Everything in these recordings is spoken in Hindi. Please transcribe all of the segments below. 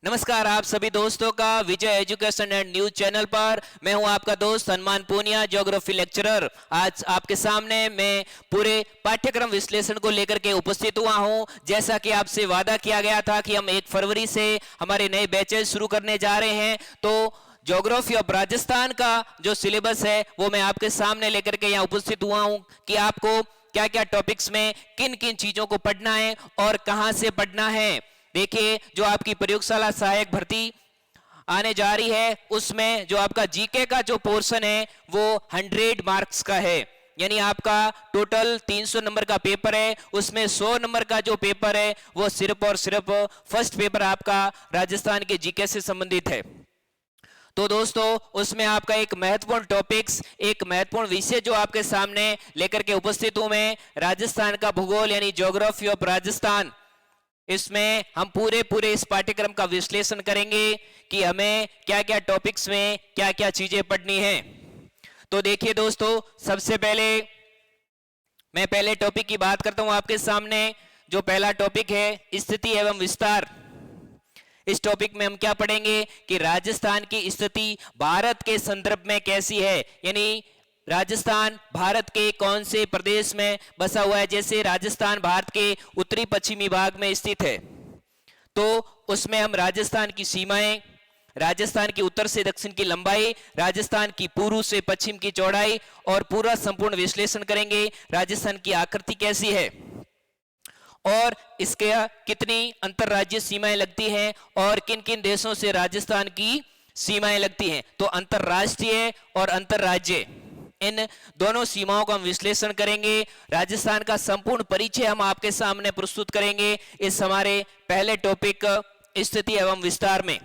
नमस्कार आप सभी दोस्तों का विजय एजुकेशन एंड न्यूज चैनल पर मैं हूं आपका दोस्त सलमान पूनिया, ज्योग्राफी लेक्चरर। आज आपके सामने मैं पूरे पाठ्यक्रम विश्लेषण को लेकर के उपस्थित हुआ हूं। जैसा कि आपसे वादा किया गया था कि हम 1 फरवरी से हमारे नए बैचेस शुरू करने जा रहे हैं, तो ज्योग्राफी ऑफ राजस्थान का जो सिलेबस है वो मैं आपके सामने लेकर के यहाँ उपस्थित हुआ हूँ कि आपको क्या क्या टॉपिक्स में किन किन चीजों को पढ़ना है और कहां से पढ़ना है। देखिए, जो आपकी प्रयोगशाला सहायक भर्ती आने जा रही है उसमें जो आपका जीके का जो पोर्शन है वो 100 मार्क्स का है, यानी आपका टोटल 300 नंबर का पेपर है, उसमें 100 नंबर का जो पेपर है वो सिर्फ और सिर्फ फर्स्ट पेपर आपका राजस्थान के जीके से संबंधित है। तो दोस्तों, उसमें आपका एक महत्वपूर्ण टॉपिक्स, एक महत्वपूर्ण विषय जो आपके सामने लेकर के उपस्थित हूं मैं, राजस्थान का भूगोल यानी ज्योग्राफी ऑफ राजस्थान। इसमें हम पूरे इस पाठ्यक्रम का विश्लेषण करेंगे कि हमें क्या क्या टॉपिक्स में क्या क्या चीजें पढ़नी है। तो देखिए दोस्तों, सबसे पहले मैं पहले टॉपिक की बात करता हूं आपके सामने। जो पहला टॉपिक है स्थिति एवं विस्तार। इस टॉपिक में हम क्या पढ़ेंगे कि राजस्थान की स्थिति भारत के संदर्भ में कैसी है, यानी राजस्थान भारत के कौन से प्रदेश में बसा हुआ है। जैसे राजस्थान भारत के उत्तरी पश्चिमी भाग में स्थित है, तो उसमें हम राजस्थान की सीमाएं, राजस्थान की उत्तर से दक्षिण की लंबाई, राजस्थान की पूर्व से पश्चिम की चौड़ाई और पूरा संपूर्ण विश्लेषण करेंगे। राजस्थान की आकृति कैसी है और इसके कितनी अंतरराज्यीय सीमाएं लगती हैं और किन किन देशों से राजस्थान की सीमाएं लगती हैं। तो अंतरराष्ट्रीय और अंतरराज्यीय इन दोनों सीमाओं का हम विश्लेषण करेंगे। राजस्थान का संपूर्ण परिचय हम आपके सामने प्रस्तुत करेंगे इस हमारे पहले टॉपिक स्थिति एवं विस्तार में।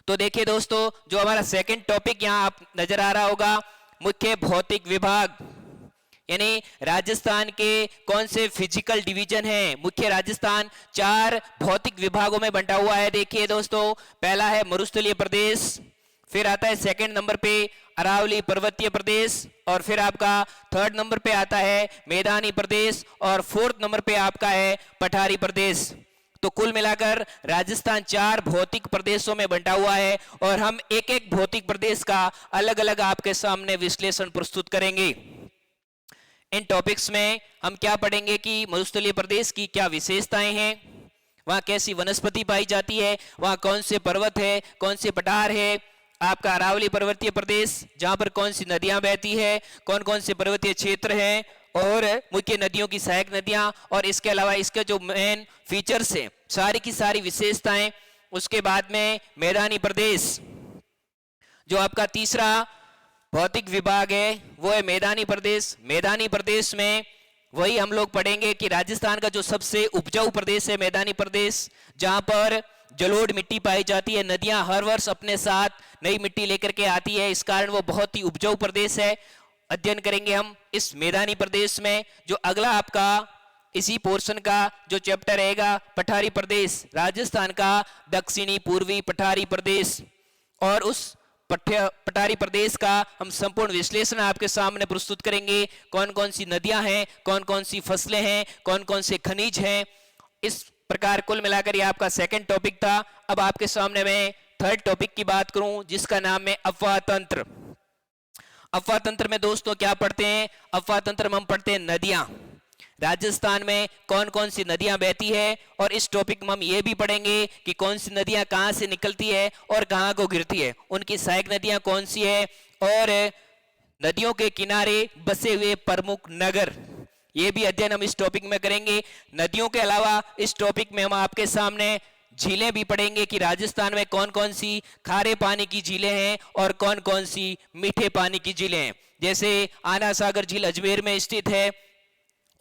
तो देखिए दोस्तों, जो हमारा सेकंड टॉपिक यहां आप नजर आ रहा होगा, मुख्य भौतिक विभाग, यानी राजस्थान के कौन से फिजिकल डिवीजन है। मुख्य राजस्थान 4 भौतिक विभागों में बंटा हुआ है। देखिए दोस्तों, पहला है मरुस्थलीय प्रदेश, फिर आता है सेकंड नंबर पे अरावली पर्वतीय प्रदेश, और फिर आपका थर्ड नंबर पे आता है मैदानी प्रदेश, और फोर्थ नंबर पे आपका है पठारी प्रदेश। तो कुल मिलाकर राजस्थान 4 भौतिक प्रदेशों में बंटा हुआ है और हम एक एक भौतिक प्रदेश का अलग अलग आपके सामने विश्लेषण प्रस्तुत करेंगे। इन टॉपिक्स में हम क्या पढ़ेंगे कि मरुस्थलीय प्रदेश की क्या विशेषताएं हैं, वहां कैसी वनस्पति पाई जाती है, वहां कौन से पर्वत है, कौन से पठार है। आपका अरावली पर्वतीय प्रदेश, जहां पर कौन सी नदियां बहती है, कौन कौन से पर्वतीय क्षेत्र हैं और मुख्य नदियों की सहायक नदियां, और इसके अलावा इसके जो मेन फीचर्स हैं, सारी की सारी विशेषताएं। उसके बाद में मैदानी प्रदेश, जो आपका तीसरा भौतिक विभाग है वो है मैदानी प्रदेश। मैदानी प्रदेश में वही हम लोग पढ़ेंगे कि राजस्थान का जो सबसे उपजाऊ प्रदेश है मैदानी प्रदेश, जहां पर जलोढ़ मिट्टी पाई जाती है, नदियां हर वर्ष अपने साथ नई मिट्टी लेकर के आती है, इस कारण वो बहुत ही उपजाऊ प्रदेश है। अध्ययन करेंगे हम इस मैदानी प्रदेश में। जो अगला आपका इसी पोर्शन का जो चैप्टर रहेगा, पठारी प्रदेश, राजस्थान का दक्षिणी पूर्वी पठारी प्रदेश, और उस पठारी प्रदेश का हम संपूर्ण विश्लेषण आपके सामने प्रस्तुत करेंगे। कौन कौन सी नदियां हैं, कौन कौन सी फसलें हैं, कौन कौन से खनिज हैं। इस प्रकार कुल मिलाकर ये आपका सेकंड टॉपिक था। अब आपके सामने मैं थर्ड टॉपिक की बात करूं, जिसका नाम है अफवाह तंत्र। अफवाह तंत्र में दोस्तों क्या पढ़ते हैं? अफवाह तंत्र में हम पढ़ते हैं नदियां। राजस्थान में कौन कौन सी नदियां बहती है, और इस टॉपिक में हम ये भी पढ़ेंगे कि कौन सी नदियां कहां से निकलती है और कहां को गिरती है, उनकी सहायक नदियां कौन सी है, और नदियों के किनारे बसे हुए प्रमुख नगर, ये भी अध्ययन हम इस टॉपिक में करेंगे। नदियों के अलावा इस टॉपिक में हम आपके सामने झीलें भी पढ़ेंगे कि राजस्थान में कौन कौन सी खारे पानी की झीलें हैं और कौन कौन सी मीठे पानी की झीलें हैं। जैसे आना सागर झील अजमेर में स्थित है,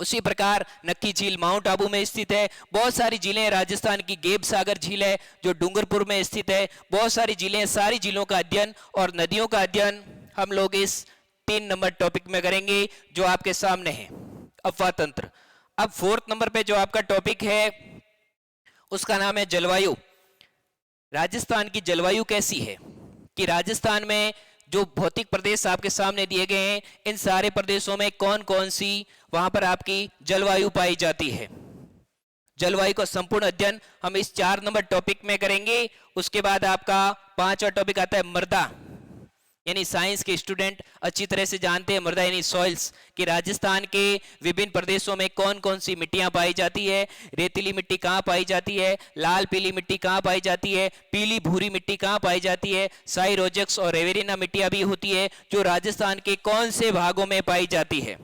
उसी प्रकार नक्की झील माउंट आबू में स्थित है। बहुत सारी झीलें, राजस्थान की गेब सागर झील है जो डूंगरपुर में स्थित है। बहुत सारी झीलें, सारी झीलों का अध्ययन और नदियों का अध्ययन हम लोग इस 3 नंबर टॉपिक में करेंगे जो आपके सामने है, अफवाह तंत्र। अब फोर्थ नंबर पे जो आपका टॉपिक है उसका नाम है जलवायु। राजस्थान की जलवायु कैसी है, कि राजस्थान में जो भौतिक प्रदेश आपके सामने दिए गए हैं, इन सारे प्रदेशों में कौन कौन सी वहां पर आपकी जलवायु पाई जाती है। जलवायु का संपूर्ण अध्ययन हम इस 4 नंबर टॉपिक में करेंगे। उसके बाद आपका 5वां टॉपिक आता है मृदा, यानी साइंस के स्टूडेंट अच्छी तरह से जानते हैं मृदा यानी सॉइल्स कि राजस्थान के विभिन्न प्रदेशों में कौन कौन सी मिट्टियां पाई जाती है, रेतीली मिट्टी कहाँ पाई जाती है, लाल पीली मिट्टी कहाँ पाई जाती है, पीली भूरी मिट्टी कहाँ पाई जाती है, साइरोजेक्स और रेवेरिना मिट्टियां भी होती है जो राजस्थान के कौन से भागों में पाई जाती है।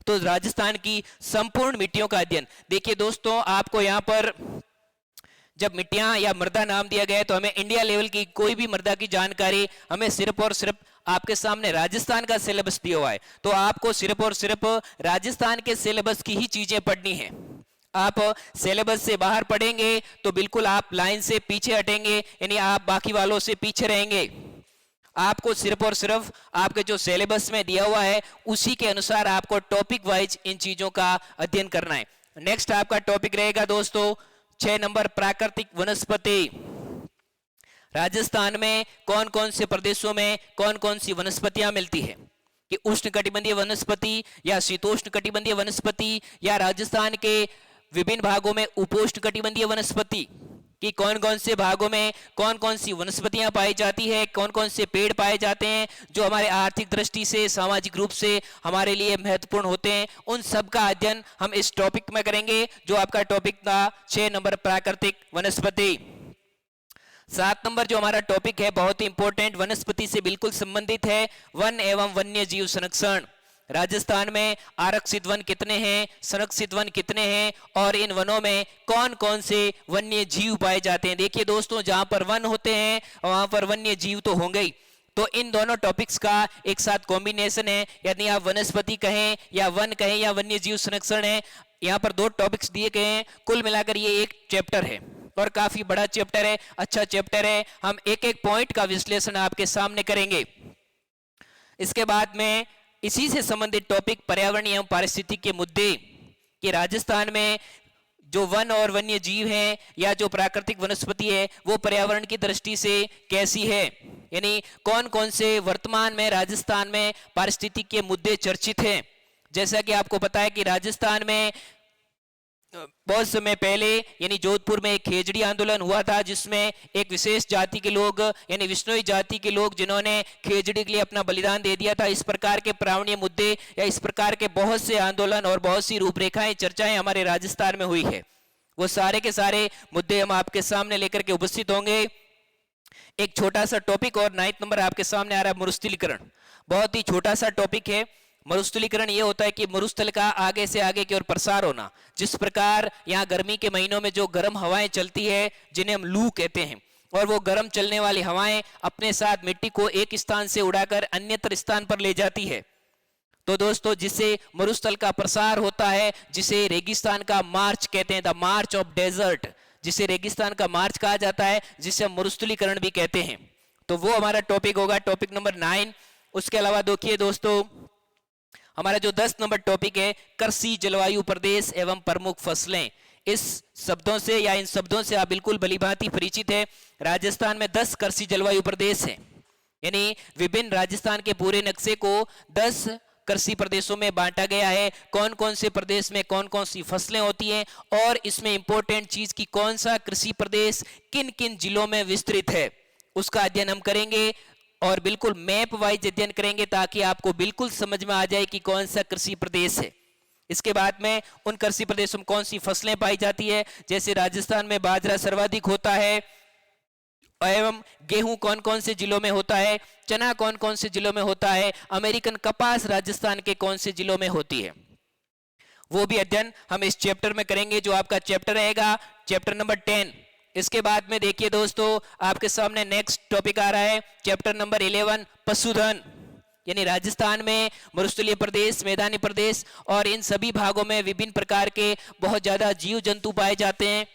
तो राजस्थान की संपूर्ण मिट्टियों का अध्ययन। देखिए दोस्तों, आपको यहाँ पर जब मिट्टियां या मृदा नाम दिया गया है तो हमें इंडिया लेवल की कोई भी मृदा की जानकारी हमें सिर्फ और सिर्फ आपके सामने राजस्थान का सिलेबस दिया हुआ है, तो आपको सिर्फ और सिर्फ राजस्थान के सिलेबस की ही चीजें पढ़नी है। आप सिलेबस से बाहर पढ़ेंगे तो बिल्कुल आप लाइन से पीछे हटेंगे, यानी आप बाकी वालों से पीछे रहेंगे। आपको सिर्फ और सिर्फ आपके जो सिलेबस में दिया हुआ है उसी के अनुसार आपको टॉपिक वाइज इन चीजों का अध्ययन करना है। नेक्स्ट आपका टॉपिक रहेगा दोस्तों 6 नंबर प्राकृतिक वनस्पति। राजस्थान में कौन कौन से प्रदेशों में कौन कौन सी वनस्पतियां मिलती है, कि उष्णकटिबंधीय वनस्पति या शीतोष्ण कटिबंधीय वनस्पति या राजस्थान के विभिन्न भागों में उपोष्ण कटिबंधीय वनस्पति, कि कौन कौन से भागों में कौन कौन सी वनस्पतियां पाई जाती है, कौन कौन से पेड़ पाए जाते हैं जो हमारे आर्थिक दृष्टि से सामाजिक रूप से हमारे लिए महत्वपूर्ण होते हैं। उन सब का अध्ययन हम इस टॉपिक में करेंगे जो आपका टॉपिक था 6 नंबर प्राकृतिक वनस्पति। 7 नंबर जो हमारा टॉपिक है बहुत ही इंपॉर्टेंट, वनस्पति से बिल्कुल संबंधित है, वन एवं वन्य जीव संरक्षण। राजस्थान में आरक्षित वन कितने हैं, संरक्षित वन कितने हैं और इन वनों में कौन कौन से वन्य जीव पाए जाते हैं। देखिए दोस्तों, जहां पर वन होते हैं वहां पर वन्य जीव तो होंगे ही, तो इन दोनों टॉपिक्स का एक साथ कॉम्बिनेशन है, यदि आप वनस्पति कहें या वन कहें या वन्य जीव संरक्षण है। यहाँ पर 2 टॉपिक्स दिए गए हैं, कुल मिलाकर ये एक चैप्टर है और काफी बड़ा चैप्टर है, अच्छा चैप्टर है। हम एक एक पॉइंट का विश्लेषण आपके सामने करेंगे। इसके बाद में इसी से संबंधित टॉपिक पर्यावरण एवं पारिस्थितिक के मुद्दे, कि राजस्थान में जो वन और वन्य जीव हैं या जो प्राकृतिक वनस्पति है वो पर्यावरण की दृष्टि से कैसी है, यानी कौन कौन से वर्तमान में राजस्थान में पारिस्थितिक के मुद्दे चर्चित हैं। जैसा कि आपको पता है कि राजस्थान में बहुत समय पहले यानी जोधपुर में एक खेजड़ी आंदोलन हुआ था, जिसमें एक विशेष जाति के लोग यानी विश्नोई जाति के लोग जिन्होंने खेजड़ी के लिए अपना बलिदान दे दिया था। इस प्रकार के पर्यावरणीय मुद्दे या इस प्रकार के बहुत से आंदोलन और बहुत सी रूपरेखाएं चर्चाएं हमारे राजस्थान में हुई है। वो सारे के सारे मुद्दे हम आपके सामने लेकर के उपस्थित होंगे। एक छोटा सा टॉपिक और 9 नंबर आपके सामने आ रहा है मरुस्थलीकरण। बहुत ही छोटा सा टॉपिक है। मरुस्थलीकरण ये होता है कि मरुस्थल का आगे से आगे की ओर प्रसार होना। जिस प्रकार यहाँ गर्मी के महीनों में जो गर्म हवाएं चलती है जिन्हें हम लू कहते हैं, और वो गर्म चलने वाली हवाएं अपने साथ मिट्टी को एक स्थान से उड़ाकर अन्यत्र स्थान पर ले जाती है, तो दोस्तों जिससे मरुस्थल का प्रसार होता है, जिसे रेगिस्तान का मार्च कहते हैं, द मार्च ऑफ डेजर्ट, जिसे रेगिस्तान का मार्च कहा जाता है, जिसे हम मरुस्थलीकरण भी कहते हैं। तो वो हमारा टॉपिक होगा, टॉपिक नंबर 9। उसके अलावा देखिए दोस्तों, हमारा जो 10 नंबर टॉपिक है कृषि, जलवायु, प्रदेश एवं प्रमुख फसलें। इस शब्दों से या इन शब्दों से आप बिल्कुल भलीभांति परिचित है। राजस्थान में 10 कृषि जलवायु प्रदेश हैं, यानी विभिन्न राजस्थान के पूरे नक्शे को 10 कृषि प्रदेशों में बांटा गया है। कौन कौन से प्रदेश में कौन कौन सी फसलें होती हैं और इसमें इंपॉर्टेंट चीज की कौन सा कृषि प्रदेश किन किन जिलों में विस्तृत है, उसका अध्ययन हम करेंगे और बिल्कुल मैप वाइज अध्ययन करेंगे ताकि आपको बिल्कुल समझ में आ जाए कि कौन सा कृषि प्रदेश है। इसके बाद में उन कृषि प्रदेशों में कौन सी फसलें पाई जाती है, जैसे राजस्थान में बाजरा सर्वाधिक होता है, एवं गेहूं कौन कौन से जिलों में होता है, चना कौन कौन से जिलों में होता है, अमेरिकन कपास राजस्थान के कौन से जिलों में होती है, वो भी अध्ययन हम इस चैप्टर में करेंगे, जो आपका चैप्टर रहेगा चैप्टर नंबर 10। इसके बाद में देखिए दोस्तों, आपके सामने नेक्स्ट टॉपिक आ रहा है चैप्टर नंबर 11 पशुधन, यानी राजस्थान में मरुस्थलीय प्रदेश, मैदानी प्रदेश और इन सभी भागों में विभिन्न प्रकार के बहुत ज्यादा जीव जंतु पाए जाते हैं,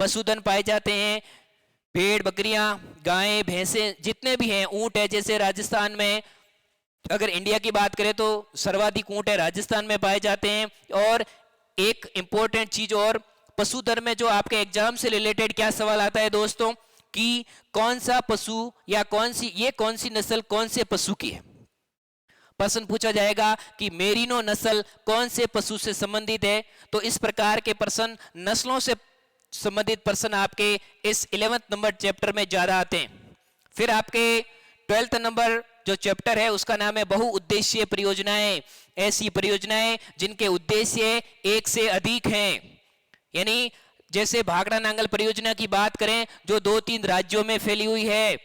पशुधन पाए जाते हैं, भेड़, बकरियां, गायें, भैंसे जितने भी हैं, ऊंट है, जैसे राजस्थान में अगर इंडिया की बात करें तो सर्वाधिक ऊंट है राजस्थान में पाए जाते हैं। और एक इंपॉर्टेंट चीज और, पशुधन में जो आपके एग्जाम से रिलेटेड क्या सवाल आता है दोस्तों, कि कौन सा पशु या कौन सी नस्ल कौन से पशु की है। प्रश्न पूछा जाएगा कि मेरिनो नस्ल कौन से पशु से संबंधित है। तो इस प्रकार के प्रश्न नस्लों से संबंधित प्रश्न आपके इस 11th नंबर चैप्टर में ज्यादा आते हैं। फिर आपके 12th नंबर जो चैप्टर है उसका नाम है बहुउद्देशीय परियोजनाएं, ऐसी परियोजनाएं जिनके उद्देश्य एक से अधिक हैं। यानी जैसे भाखड़ा नांगल परियोजना की बात करें जो 2-3 राज्यों में फैली हुई है,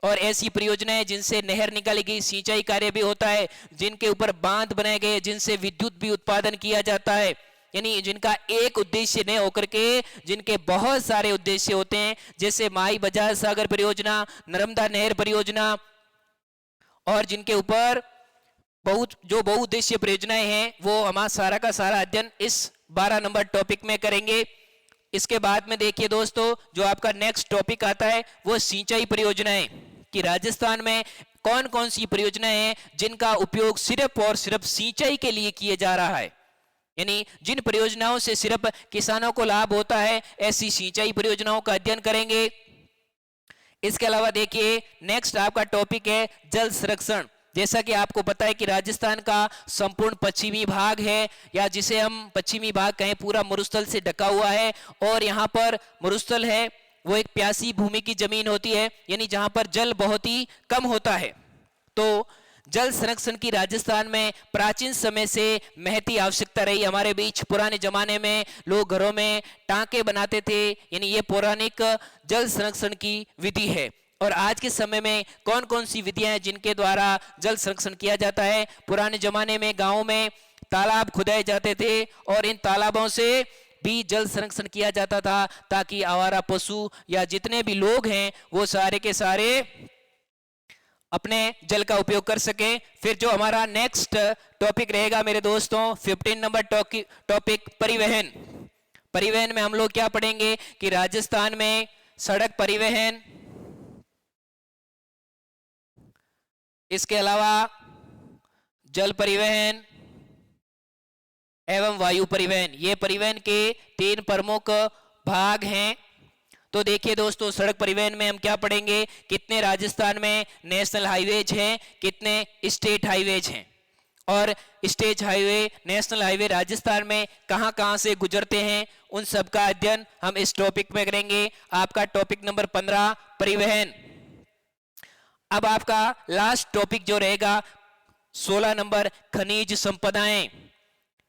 और ऐसी परियोजनाएं जिनसे नहर निकाली गई, सिंचाई कार्य भी होता है, जिनके ऊपर बांध बनाए गए, जिनसे विद्युत भी उत्पादन किया जाता है, यानी जिनका एक उद्देश्य नहीं होकर के जिनके बहुत सारे उद्देश्य होते हैं, जैसे माई बजाज सागर परियोजना, नर्मदा नहर परियोजना, और जिनके ऊपर जो बहुउद्देशीय परियोजनाएं हैं वो हमारा सारा का सारा अध्ययन इस 12 नंबर टॉपिक में करेंगे। इसके बाद में देखिए दोस्तों, जो आपका नेक्स्ट टॉपिक आता है वो सिंचाई परियोजनाएं, कि राजस्थान में कौन कौन सी परियोजनाएं हैं जिनका उपयोग सिर्फ और सिर्फ सिंचाई के लिए किया जा रहा है, यानी जिन परियोजनाओं से सिर्फ किसानों को लाभ होता है, ऐसी सिंचाई परियोजनाओं का अध्ययन करेंगे। इसके अलावा देखिए नेक्स्ट आपका टॉपिक है जल संरक्षण। जैसा कि आपको पता है कि राजस्थान का संपूर्ण पश्चिमी भाग है, या जिसे हम पश्चिमी भाग कहें, पूरा मरुस्थल से ढका हुआ है, और यहाँ पर मरुस्थल है वो एक प्यासी भूमि की जमीन होती है, यानी जहां पर जल बहुत ही कम होता है। तो जल संरक्षण की राजस्थान में प्राचीन समय से महती आवश्यकता रही। हमारे बीच पुराने जमाने में लोग घरों में टांके बनाते थे, यानी ये पौराणिक जल संरक्षण की विधि है। और आज के समय में कौन कौन सी विधियां हैं जिनके द्वारा जल संरक्षण किया जाता है? पुराने जमाने में गाँव में तालाब खुदाए जाते थे, और इन तालाबों से भी जल संरक्षण किया जाता था, ताकि आवारा पशु या जितने भी लोग हैं वो सारे के सारे अपने जल का उपयोग कर सके। फिर जो हमारा नेक्स्ट टॉपिक रहेगा मेरे दोस्तों, 15 नंबर टॉपिक परिवहन। परिवहन में हम लोग क्या पढ़ेंगे कि राजस्थान में सड़क परिवहन, इसके अलावा जल परिवहन एवं वायु परिवहन, ये परिवहन के 3 प्रमुख भाग हैं। तो देखिए दोस्तों, सड़क परिवहन में हम क्या पढ़ेंगे, कितने राजस्थान में नेशनल हाईवेज हैं, कितने स्टेट हाईवेज हैं, और state highway, national highway Rajasthan में कहां कहां से गुजरते हैं, उन सब का अध्ययन हम इस टॉपिक में करेंगे। आपका टॉपिक नंबर 15 परिवहन। अब आपका लास्ट टॉपिक जो रहेगा 16 नंबर खनिज संपदाएं।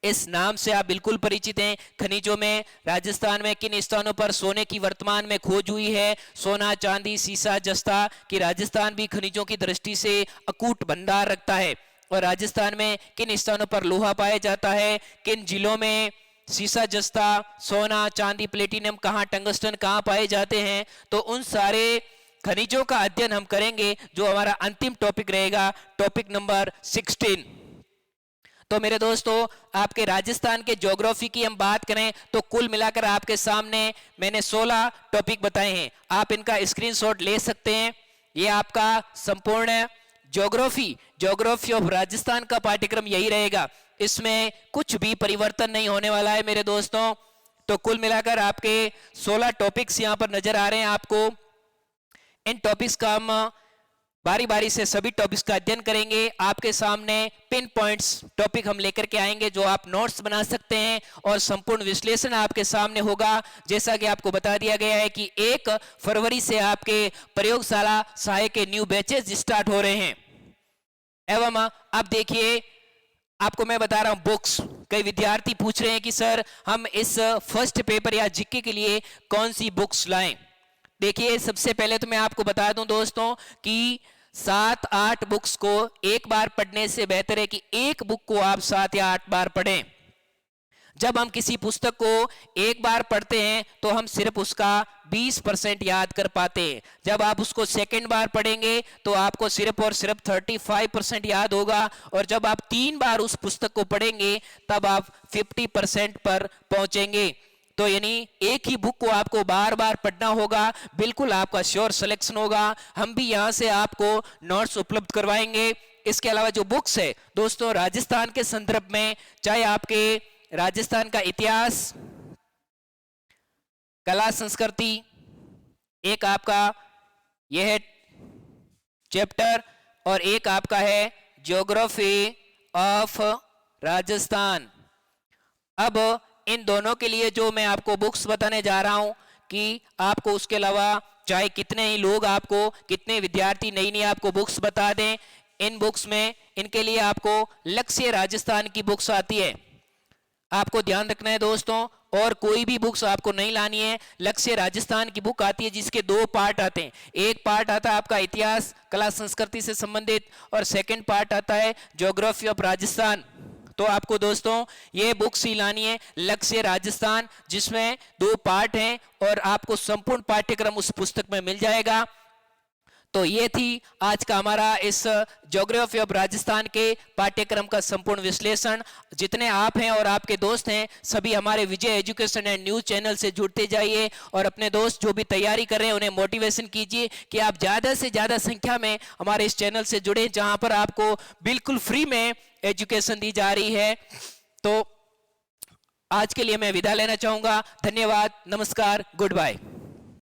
इस नाम से आप बिल्कुल परिचित हैं। खनिजों में राजस्थान में किन स्थानों पर सोने की वर्तमान में खोज हुई है? सोना, चांदी, सीसा, जस्ता, कि राजस्थान भी खनिजों की दृष्टि से अकूट भंडार रखता है। और राजस्थान में किन स्थानों पर लोहा पाया जाता है, किन जिलों में सीसा, जस्ता, सोना, चांदी, प्लेटिनम, कहाँ टंगस्टन कहाँ पाए जाते हैं, तो उन सारे खनिजों का अध्ययन हम करेंगे, जो हमारा अंतिम टॉपिक रहेगा, टॉपिक नंबर 16। तो मेरे दोस्तों, आपके राजस्थान के ज्योग्राफी की हम बात करें तो कुल मिलाकर आपके सामने मैंने 16 टॉपिक बताए हैं। आप इनका स्क्रीनशॉट ले सकते हैं। ये आपका संपूर्ण ज्योग्राफी ऑफ राजस्थान का पाठ्यक्रम यही रहेगा, इसमें कुछ भी परिवर्तन नहीं होने वाला है मेरे दोस्तों। तो कुल मिलाकर आपके 16 टॉपिक्स यहाँ पर नजर आ रहे हैं आपको। इन टॉपिक्स का हम बारी बारी से सभी टॉपिक्स का अध्ययन करेंगे। आपके सामने पिन पॉइंट्स टॉपिक हम लेकर के आएंगे, जो आप नोट्स बना सकते हैं, और संपूर्ण विश्लेषण आपके सामने होगा। जैसा कि आपको बता दिया गया है कि 1 फरवरी से आपके प्रयोगशाला सहायक के न्यू बैचेस स्टार्ट हो रहे हैं। एवं अब देखिए, आपको मैं बता रहा हूं बुक्स। कई विद्यार्थी पूछ रहे हैं कि सर हम इस फर्स्ट पेपर या जीके के लिए कौन सी बुक्स लाएं। देखिए, सबसे पहले तो मैं आपको बता दूं दोस्तों कि 7-8 बुक्स को एक बार पढ़ने से बेहतर है कि एक बुक को आप 7 या 8 बार पढ़ें। जब हम किसी पुस्तक को एक बार पढ़ते हैं तो हम सिर्फ उसका 20% याद कर पाते हैं। जब आप उसको सेकंड बार पढ़ेंगे तो आपको सिर्फ और सिर्फ 35% याद होगा, और जब आप 3 बार उस पुस्तक को पढ़ेंगे तब आप 50% पर पहुंचेंगे। तो यानी एक ही बुक को आपको बार बार पढ़ना होगा, बिल्कुल आपका श्योर सिलेक्शन होगा। हम भी यहाँ से आपको नोट्स उपलब्ध करवाएंगे। इसके अलावा जो बुक्स है दोस्तों, राजस्थान के संदर्भ में, चाहे आपके राजस्थान का इतिहास, कला संस्कृति, एक आपका यह है चैप्टर, और एक आपका है ज्योग्राफी ऑफ राजस्थान। अब इन दोनों के लिए जो मैं आपको बुक्स बताने जा रहा हूं, कि आपको उसके अलावा चाहे कितने ही लोग आपको, कितने विद्यार्थी नई नई आपको बुक्स बता दें, इन बुक्स में इनके लिए आपको लक्ष्य राजस्थान की बुक्स आती है। आपको ध्यान रखना है दोस्तों, और कोई भी बुक्स आपको नहीं लानी है। लक्ष्य राजस्थान की बुक आती है जिसके 2 पार्ट आते हैं। एक पार्ट आता है आपका इतिहास, कला, संस्कृति से संबंधित, और सेकंड पार्ट आता है ज्योग्राफी ऑफ राजस्थान। तो आपको दोस्तों ये बुक्स ही लानी है, लक्ष्य राजस्थान, जिसमें 2 पार्ट हैं और आपको संपूर्ण पाठ्यक्रम उस पुस्तक में मिल जाएगा। तो ये थी आज का हमारा इस ज्योग्राफी ऑफ राजस्थान के पाठ्यक्रम का संपूर्ण विश्लेषण। जितने आप हैं और आपके दोस्त हैं, सभी हमारे विजय एजुकेशन एंड न्यूज चैनल से जुड़ते जाइए, और अपने दोस्त जो भी तैयारी कर रहे हैं उन्हें मोटिवेशन कीजिए कि आप ज़्यादा से ज़्यादा संख्या में हमारे इस चैनल से जुड़े, जहां पर आपको बिल्कुल फ्री में एजुकेशन दी जा रही है। तो आज के लिए मैं विदा लेना चाहूंगा। धन्यवाद, नमस्कार, गुड बाय।